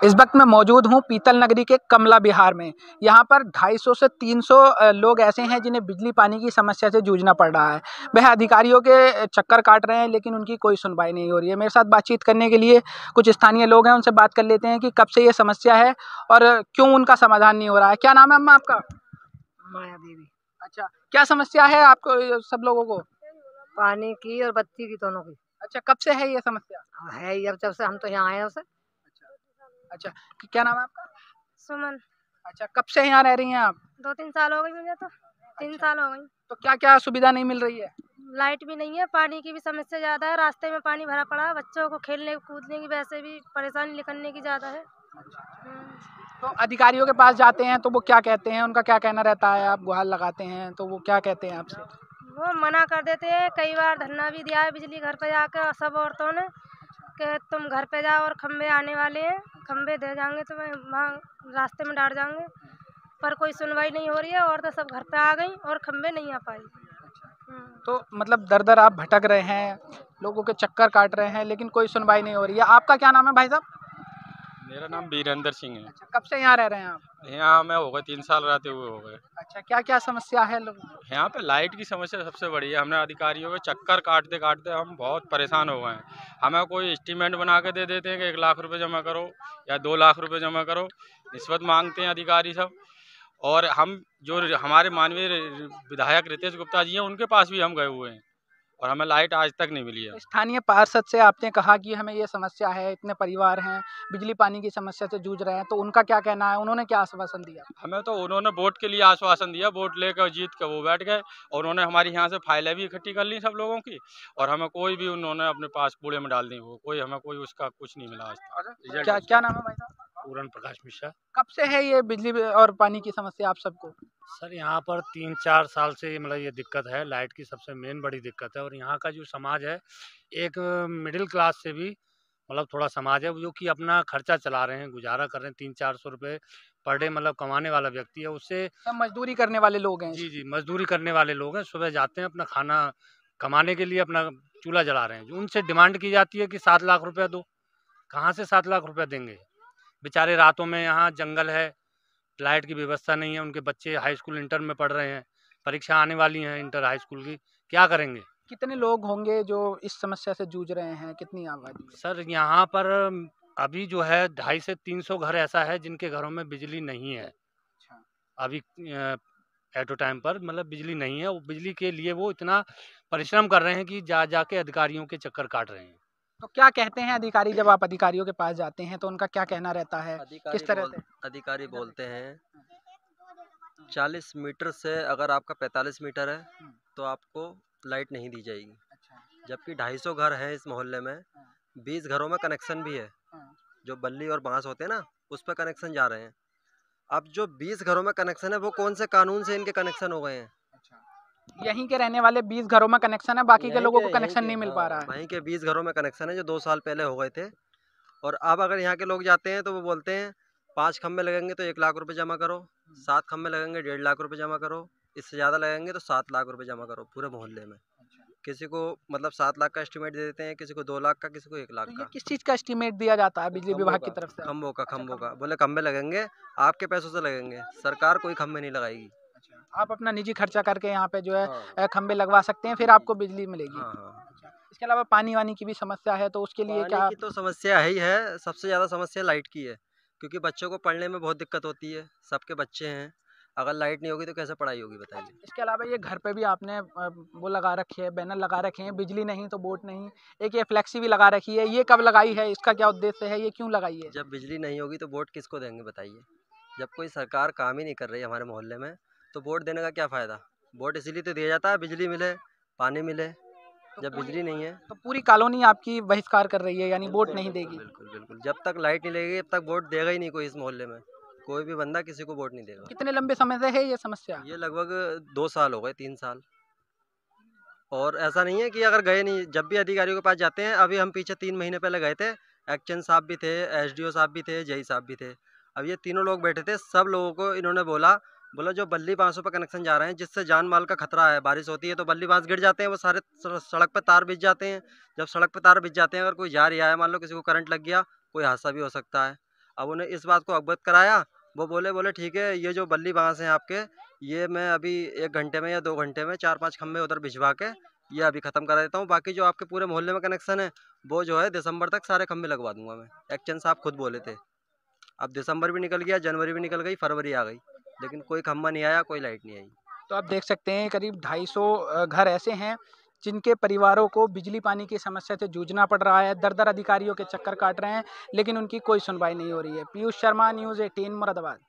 इस वक्त मैं मौजूद हूँ पीतल नगरी के कमला विहार में। यहाँ पर 250 से 300 लोग ऐसे हैं जिन्हें बिजली पानी की समस्या से जूझना पड़ रहा है। वह अधिकारियों के चक्कर काट रहे हैं लेकिन उनकी कोई सुनवाई नहीं हो रही है। मेरे साथ बातचीत करने के लिए कुछ स्थानीय लोग हैं, उनसे बात कर लेते हैं कि कब से ये समस्या है और क्यों उनका समाधान नहीं हो रहा है। क्या नाम है अम्मा आपका? माया देवी। अच्छा, क्या समस्या है आपको सब लोगों को? पानी की और बत्ती की दोनों की। अच्छा, कब से है ये समस्या? है ये, अब जब से हम तो यहाँ आए हैं उसे। अच्छा, क्या नाम है आपका? सुमन। अच्छा, कब से यहाँ रह रही हैं आप? 2-3 साल हो गई मुझे तो। 3 साल हो गई। तो क्या क्या सुविधा नहीं मिल रही है? लाइट भी नहीं है, पानी की भी समस्या ज्यादा है, रास्ते में पानी भरा पड़ा है, बच्चों को खेलने कूदने की वैसे भी परेशानी निकलने की ज्यादा है। तो अधिकारियों के पास जाते हैं तो वो क्या कहते हैं, उनका क्या कहना रहता है? आप गुहार लगाते हैं तो वो क्या कहते हैं आपसे? वो मना कर देते हैं, कई बार धरना भी दिया है बिजली घर पे जाकर सब औरतों ने कि तुम घर पे जाओ और खम्भे आने वाले हैं, खम्भे दे जाएंगे तुम्हें, वहाँ रास्ते में डाल जाएंगे, पर कोई सुनवाई नहीं हो रही है। औरतें सब घर पे आ गई और खम्भे नहीं आ पाई। तो मतलब दर दर आप भटक रहे हैं, लोगों के चक्कर काट रहे हैं लेकिन कोई सुनवाई नहीं हो रही है। आपका क्या नाम है भाई साहब? मेरा नाम वीरेंद्र सिंह है। अच्छा, कब से यहाँ रह रहे हैं आप? यहाँ मैं हो गए 3 साल रहते हुए हो गए। अच्छा, क्या क्या समस्या है लोगों को? यहाँ पे लाइट की समस्या सबसे बड़ी है। हमने अधिकारियों के चक्कर काटते काटते हम बहुत परेशान हो गए हैं। हमें कोई एस्टीमेट बना के दे देते हैं कि 1 लाख रुपए जमा करो या 2 लाख रुपए जमा करो, रिश्वत मांगते हैं अधिकारी सब। और हम जो हमारे माननीय विधायक रितेश गुप्ता जी हैं, उनके पास भी हम गए हुए हैं और हमें लाइट आज तक नहीं मिली है। स्थानीय पार्षद से आपने कहा कि हमें ये समस्या है, इतने परिवार हैं, बिजली पानी की समस्या से जूझ रहे हैं, तो उनका क्या कहना है? उन्होंने क्या आश्वासन दिया? हमें तो उन्होंने वोट के लिए आश्वासन दिया, वोट लेकर जीत कर वो बैठ गए और उन्होंने हमारी यहाँ से फाइलें भी इकट्ठी कर ली सब लोगों की और हमें कोई भी उन्होंने अपने पास कूड़े में डाल दी। वो कोई हमें कोई उसका कुछ नहीं मिला आज तक। क्या नाम है भाई साहब? पूरन प्रकाश मिश्रा। कब से है ये बिजली और पानी की समस्या आप सबको? सर यहाँ पर 3-4 साल से मतलब ये दिक्कत है, लाइट की सबसे मेन बड़ी दिक्कत है। और यहाँ का जो समाज है, एक मिडिल क्लास से भी मतलब थोड़ा समाज है जो कि अपना खर्चा चला रहे हैं, गुजारा कर रहे हैं। 300-400 रुपये पर डे मतलब कमाने वाला व्यक्ति है, उससे सब मजदूरी करने वाले लोग हैं। जी मजदूरी करने वाले लोग हैं। सुबह जाते हैं अपना खाना कमाने के लिए, अपना चूल्हा जला रहे हैं। जो उनसे डिमांड की जाती है कि 7 लाख रुपया दो। कहाँ से 7 लाख रुपया देंगे? बेचारे रातों में, यहाँ जंगल है, लाइट की व्यवस्था नहीं है, उनके बच्चे हाई स्कूल इंटर में पढ़ रहे हैं, परीक्षा आने वाली हैं इंटर हाई स्कूल की, क्या करेंगे? कितने लोग होंगे जो इस समस्या से जूझ रहे हैं? कितनी आबादी है? सर यहाँ पर अभी जो है 250 से 300 घर ऐसा है जिनके घरों में बिजली नहीं है। अभी एट अ टाइम पर मतलब बिजली नहीं है। वो बिजली के लिए वो इतना परिश्रम कर रहे हैं कि जाके अधिकारियों के चक्कर काट रहे हैं। तो क्या कहते हैं अधिकारी जब आप अधिकारियों के पास जाते हैं तो उनका क्या कहना रहता है? किस तरह से? अधिकारी बोलते हैं 40 मीटर से अगर आपका 45 मीटर है तो आपको लाइट नहीं दी जाएगी। जबकि 250 घर हैं इस मोहल्ले में, 20 घरों में कनेक्शन भी है, जो बल्ली और बांस होते हैं ना, उस पर कनेक्शन जा रहे हैं। अब जो 20 घरों में कनेक्शन है वो कौन से कानून से इनके कनेक्शन हो गए हैं? यहीं के रहने वाले 20 घरों में कनेक्शन है, बाकी के लोगों को कनेक्शन नहीं मिल पा रहा है। वहीं के 20 घरों में कनेक्शन है जो 2 साल पहले हो गए थे। और अब अगर यहाँ के लोग जाते हैं तो वो बोलते हैं 5 खम्भे लगेंगे तो 1 लाख रुपए जमा करो, 7 खम्भे लगेंगे 1.5 लाख रुपए जमा करो, इससे ज़्यादा लगेंगे तो 7 लाख रुपए जमा करो पूरे मोहल्ले में। किसी को मतलब 7 लाख का एस्टीमेट दे देते हैं, किसी को 2 लाख का, किसी को 1 लाख तो का। ये किस चीज़ का एस्टीमेट दिया जाता है बिजली विभाग की तरफ से? खम्भों का बोले खम्भे लगेंगे, आपके पैसों से लगेंगे, सरकार कोई खम्भे नहीं लगाएगी। आप अपना निजी खर्चा करके यहाँ पे जो है खम्भे लगवा सकते हैं, फिर आपको बिजली मिलेगी। हाँ। इसके अलावा पानी वानी की भी समस्या है, तो उसके लिए क्या? पानी की तो समस्या है ही है, सबसे ज़्यादा समस्या लाइट की है, क्योंकि बच्चों को पढ़ने में बहुत दिक्कत होती है। सबके बच्चे हैं, अगर लाइट नहीं होगी तो कैसे पढ़ाई होगी बताइए। इसके अलावा ये घर पे भी आपने वो लगा रखी है, बैनर लगा रखे हैं, बिजली नहीं तो वोट नहीं। एक ये फ्लेक्सी भी लगा रखी है, ये कब लगाई है? इसका क्या उद्देश्य है? ये क्यों लगाई है? जब बिजली नहीं होगी तो वोट किसको देंगे बताइए? जब कोई सरकार काम ही नहीं कर रही है हमारे मोहल्ले में तो वोट देने का क्या फ़ायदा? वोट इसीलिए तो दिया जाता है बिजली मिले, पानी मिले। जब बिजली नहीं है तो पूरी कॉलोनी आपकी बहिष्कार कर रही है, यानी वोट नहीं देगी? बिल्कुल। जब तक लाइट नहीं लगेगी तब तक वोट देगा ही नहीं कोई इस मोहल्ले में। कोई भी बंदा किसी को वोट नहीं देगा। कितने लंबे समय से है ये समस्या? ये लगभग 2 साल हो गए, 3 साल। और ऐसा नहीं है कि अगर गए नहीं, जब भी अधिकारियों के पास जाते हैं, अभी हम पीछे 3 महीने पहले गए थे, एक्शन साहब भी थे, एसडीओ साहब भी थे, जेई साहब भी थे। अब ये तीनों लोग बैठे थे, सब लोगों को इन्होंने बोला जो बल्ली बांसों पर कनेक्शन जा रहे हैं जिससे जान माल का खतरा है, बारिश होती है तो बल्ली बांस गिर जाते हैं, वो सारे सड़क पर तार बिछ जाते हैं। जब सड़क पर तार बिछ जाते हैं, अगर कोई जा रहा है, मान लो किसी को करंट लग गया, कोई हादसा भी हो सकता है। अब उन्हें इस बात को अवगत कराया, वो बोले ठीक है, ये जो बल्ली बांस हैं आपके, ये मैं अभी 1 घंटे में या 2 घंटे में 4-5 खंभे उधर भिजवा के ये अभी ख़त्म करा देता हूँ। बाकी जो आपके पूरे मोहल्ले में कनेक्शन है, वो जो है दिसंबर तक सारे खंभे लगवा दूंगा मैं। एक्शन साहब खुद बोले थे। अब दिसंबर भी निकल गया, जनवरी भी निकल गई, फरवरी आ गई, लेकिन कोई खंभा नहीं आया, कोई लाइट नहीं आई। तो आप देख सकते हैं करीब 250 घर ऐसे हैं जिनके परिवारों को बिजली पानी की समस्या से जूझना पड़ रहा है। दर-दर अधिकारियों के चक्कर काट रहे हैं, लेकिन उनकी कोई सुनवाई नहीं हो रही है। पीयूष शर्मा, न्यूज़ 18 मुरादाबाद।